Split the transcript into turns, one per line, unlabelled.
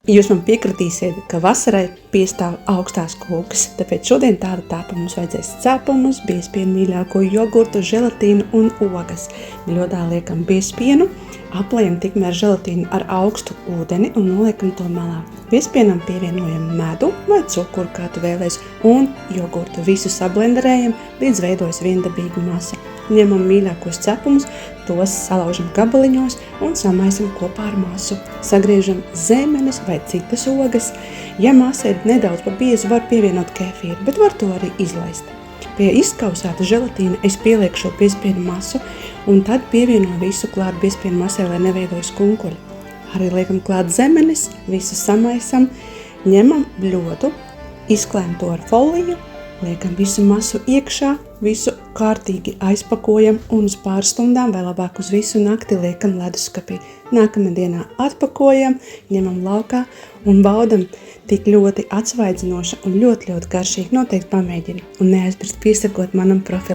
Jūs man piekritīsiet, ka vasarai piestāv augstās kūkas, tāpēc šodien tāda tāpa mums vajadzēs cepumus, biezpienu mīļāko jogurtu, želatīnu un ogas. Ļodā liekam biezpienu, aplējam tikmēr želatīnu ar augstu ūdeni un noliekam to malā. Biezpienam pievienojam medu vai cukuru, kā tu vēlies, un jogurtu. Visu sablenderējam, līdz veidojas viendabīga masa. Ņemam mīļākos cepumus, tos salaužam gabaliņos un samaisam kopā ar masu. Sagriežam zemenes vai citas ogas. Ja masa ir nedaudz pa biezu, var pievienot kefīru, bet var to arī izlaist. Pie izkausēta želatīna es pielieku šo biezpienu masu un tad pievienoju visu klāt biezpienu masai, lai neveidojas kunkuļi. Arī liekam klāt zemenes, visu samaisam, ņemam bļodu, izklējam to ar foliju, liekam visu masu iekšā, visu kārtīgi aizpakojam un uz pāris stundām vai labāk uz visu nakti liekam leduskapī. Nākamajā dienā atpakojam, ņemam laukā un baudam tik ļoti atsvaidzinoša un ļoti garšīgi. Noteikti pamēģini un neaizmirst piesakot manam profilam.